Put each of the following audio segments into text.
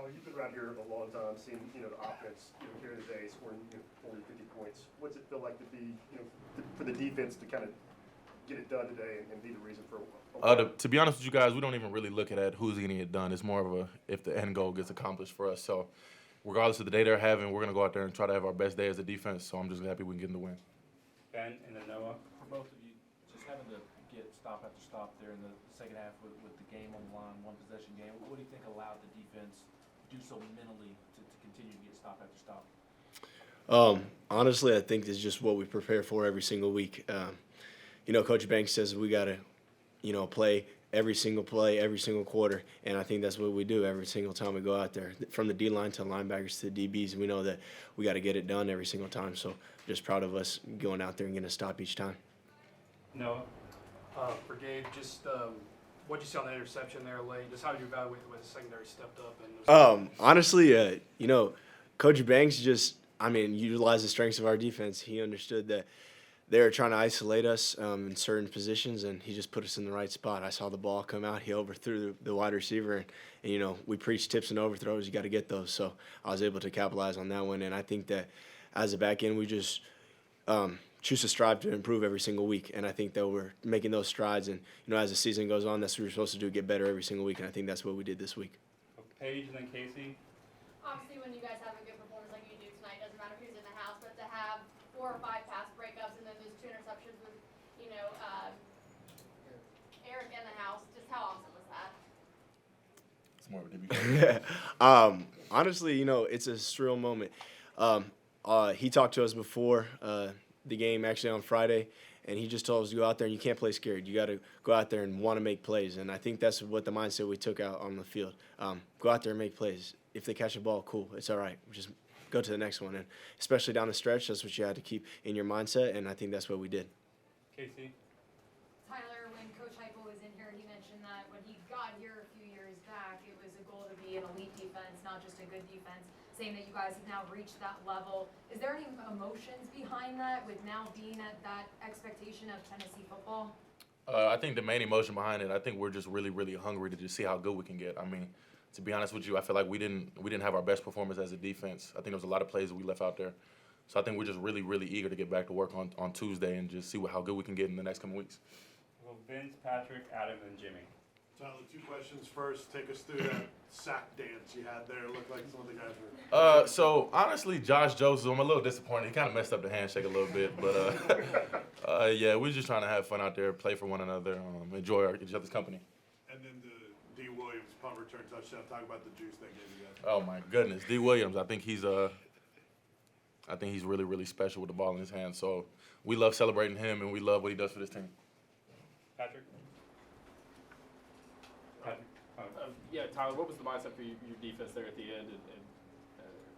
Tyler, you've been around here a long time, seeing the offense carry the day, scoring 40, 50 points. What's it feel like to be for the defense to kind of get it done today and be the reason for? To be honest with you guys, we don't even really look at who's getting it done. It's more of a if the end goal gets accomplished for us. So regardless of the day they're having, we're gonna go out there and try to have our best day as a defense. So I'm just happy we can get in the win. Ben and then Noah. For both of you, just having to get stop after stop there in the second half with the game on the line, one possession game. What do you think allowed the defense to do so mentally to continue to get stop after stop? Honestly, I think it's just what we prepare for every single week. Coach Banks says we got to, play every single play, every single quarter, and I think that's what we do every single time we go out there. From the D-line to linebackers to the DBs, we know that we got to get it done every single time. So just proud of us going out there and getting a stop each time. Noah. For Gabe, just what you see on the interception there late, just how did you evaluate the way the secondary stepped up? And honestly, Coach Banks utilized the strengths of our defense. He understood that they were trying to isolate us in certain positions, and he just put us in the right spot. I saw the ball come out. He overthrew the wide receiver, and we preach tips and overthrows. You got to get those. So I was able to capitalize on that one, and I think that as a back end, we just choose to strive to improve every single week, and I think that we're making those strides. And as the season goes on, that's what we're supposed to do: get better every single week. And I think that's what we did this week. Paige and then Casey. Obviously, when you guys have a good performance like you do tonight, doesn't matter who's in the house, but to have 4 or 5 pass breakups and then those 2 interceptions with, Eric in the house, just how awesome was that? It's more of a debut. Honestly, it's a surreal moment. He talked to us before the game, actually on Friday, and he just told us to go out there and you can't play scared. You got to go out there and want to make plays, and I think that's what the mindset we took out on the field. Go out there and make plays. If they catch a ball, cool. It's all right. Just go to the next one, and especially down the stretch, that's what you had to keep in your mindset, and I think that's what we did. Casey. Tyler, when Coach Heupel was in here, he mentioned that when he got here a few years back, it was a goal to be an elite defense, not just a good defense, saying that you guys have now reached that level. Is there any emotions behind that with now being at that expectation of Tennessee football? I think the main emotion behind it, I think we're just really, really hungry to just see how good we can get. I mean, to be honest with you, I feel like we didn't have our best performance as a defense. I think there was a lot of plays that we left out there. So I think we're just really, really eager to get back to work on Tuesday and just see how good we can get in the next couple weeks. Well, Vince, Patrick, Adam, and Jimmy. Tyler, 2 questions. First, take us through that sack dance you had there. It looked like some of the guys were. So honestly, Josh Joseph, I'm a little disappointed. He kind of messed up the handshake a little bit, but yeah, we're just trying to have fun out there, play for one another, enjoy each other's company. And then the D. Williams punt return touchdown. Talk about the juice that gave you guys. Oh my goodness, D. Williams. I think he's really, really special with the ball in his hands. So we love celebrating him, and we love what he does for this team. Patrick. Yeah, Tyler, what was the mindset for your defense there at the end, and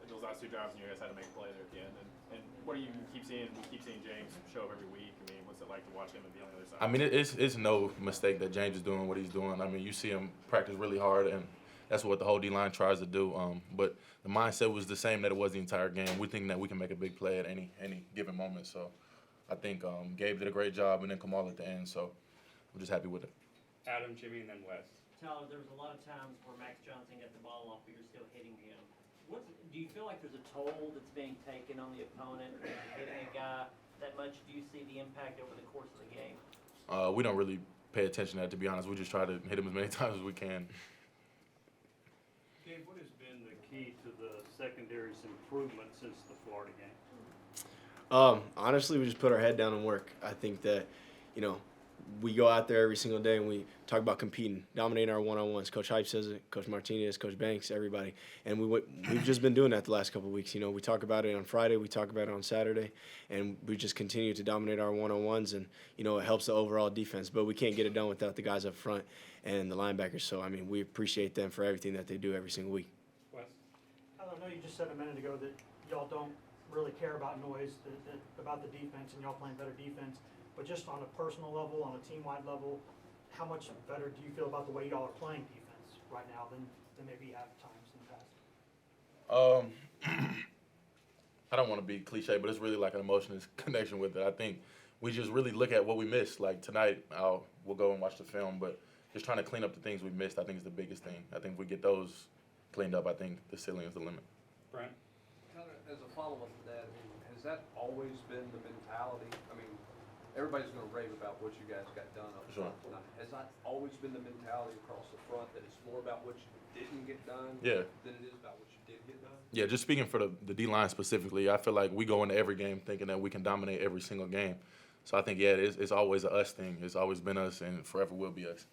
those last 2 drives, and you guys had to make a play there at the end? And what do you keep seeing? We keep seeing James show up every week. I mean, what's it like to watch him and be on the other side? I mean, it's no mistake that James is doing what he's doing. I mean, you see him practice really hard, and that's what the whole D-line tries to do. But the mindset was the same that it was the entire game. We think that we can make a big play at any given moment. So I think Gabe did a great job, and then Kamal at the end. So I'm just happy with it. Adam, Jimmy, and then Wes. Tyler, there was a lot of times where Max Johnson got the ball off, but you're still hitting him. Do you feel like there's a toll that's being taken on the opponent hitting a guy that much? Do you see the impact over the course of the game? We don't really pay attention to that, to be honest. We just try to hit him as many times as we can. Gabe, what has been the key to the secondary's improvement since the Florida game? Honestly, we just put our head down and work. I think that, we go out there every single day and we talk about competing, dominating our one-on-ones. Coach Hype says it, Coach Martinez, Coach Banks, everybody. And we've just been doing that the last couple of weeks. We talk about it on Friday, we talk about it on Saturday, and we just continue to dominate our one-on-ones, and, it helps the overall defense. But we can't get it done without the guys up front and the linebackers. So, I mean, we appreciate them for everything that they do every single week. Wes. I don't know, you just said a minute ago that y'all don't really care about noise, about the defense, and y'all playing better defense. But just on a personal level, on a team-wide level, how much better do you feel about the way y'all are playing defense right now than maybe you have times in the past? I don't want to be cliche, but it's really like an emotional connection with it. I think we just really look at what we missed. Like tonight, we'll go and watch the film, but just trying to clean up the things we missed, I think is the biggest thing. I think if we get those cleaned up, I think the ceiling is the limit. Brent? Kind of as a follow-up to that, I mean, has that always been the mentality? I mean, everybody's gonna rave about what you guys got done up Sure. front tonight. Has that always been the mentality across the front, that it's more about what you didn't get done Yeah. than it is about what you did get done? Yeah, just speaking for the D-line specifically, I feel like we go into every game thinking that we can dominate every single game. So I think, yeah, it's always a us thing. It's always been us and forever will be us.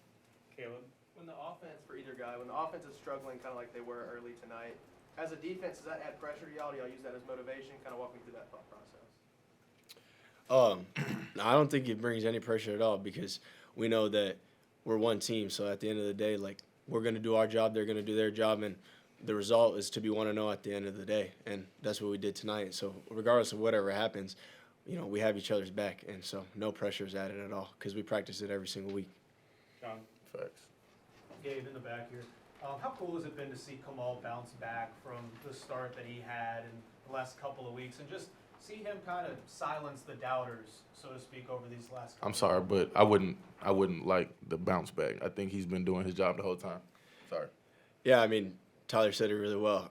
Caleb? When the offense, for either guy, when the offense is struggling kind of like they were early tonight, as a defense, does that add pressure to y'all? Do y'all use that as motivation? Kind of walk me through that thought process. I don't think it brings any pressure at all because we know that we're one team. So at the end of the day, like, we're going to do our job, they're going to do their job, and the result is to be 1-0 at the end of the day. And that's what we did tonight. So regardless of whatever happens, you know, we have each other's back. And so no pressure is added at all because we practice it every single week. John? Facts. Gabe, in the back here. How cool has it been to see Kamal bounce back from the start that he had in the last couple of weeks and just see him kind of silence the doubters, so to speak, over these last couple I'm sorry, but I wouldn't like the bounce back. I think he's been doing his job the whole time. Sorry. Yeah, I mean, Tyler said it really well.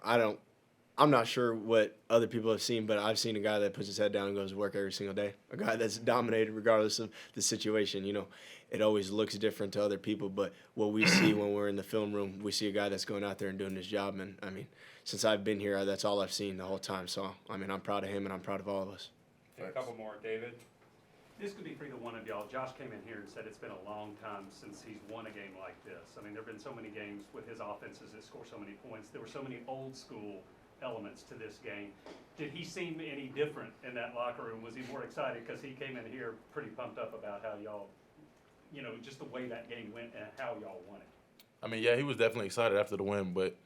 I'm not sure what other people have seen, but I've seen a guy that puts his head down and goes to work every single day. A guy that's dominated regardless of the situation. You know, it always looks different to other people, but what we see when we're in the film room, we see a guy that's going out there and doing his job. And, I mean, since I've been here, that's all I've seen the whole time. So, I mean, I'm proud of him and I'm proud of all of us. A couple more. David? This could be for either one of y'all. Josh came in here and said it's been a long time since he's won a game like this. I mean, there have been so many games with his offenses that score so many points. There were so many old school elements to this game. Did he seem any different in that locker room? Was he more excited? Because he came in here pretty pumped up about how y'all, you know, just the way that game went and how y'all won it. I mean, yeah, he was definitely excited after the win, but,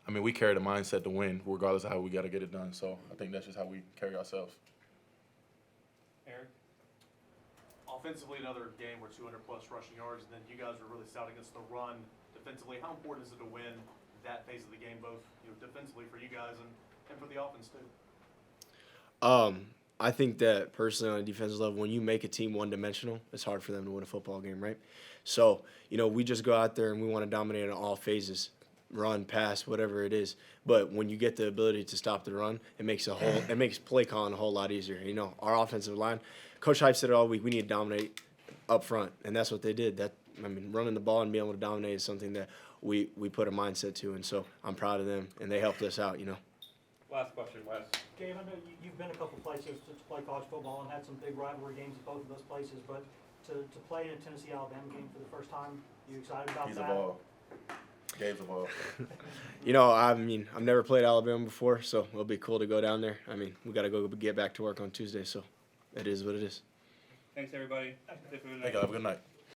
I mean, we carry the mindset to win regardless of how we got to get it done. So I think that's just how we carry ourselves. Eric? Offensively, another game where 200-plus rushing yards, and then you guys were really stout against the run defensively. How important is it to win that phase of the game, both defensively for you guys and for the offense too? I think that personally on a defensive level, when you make a team one-dimensional, it's hard for them to win a football game, right? So, you know, we just go out there and we want to dominate in all phases, run, pass, whatever it is. But when you get the ability to stop the run, it makes play calling a whole lot easier. You know, our offensive line, Coach Hype said it all week, we need to dominate up front, and that's what they did. Running the ball and being able to dominate is something that we put a mindset to, and so I'm proud of them, and they helped us out, you know. Last question, Wes. Gabe, I know you've been a couple places to play college football and had some big rivalry games at both of those places, but to play in a Tennessee-Alabama game for the first time, you excited about He's that? evolved. Gabe's evolved. You know, I mean, I've never played Alabama before, so it'll be cool to go down there. I mean, we got to go get back to work on Tuesday, so it is what it is. Thanks, everybody. Thank you. Have a good night.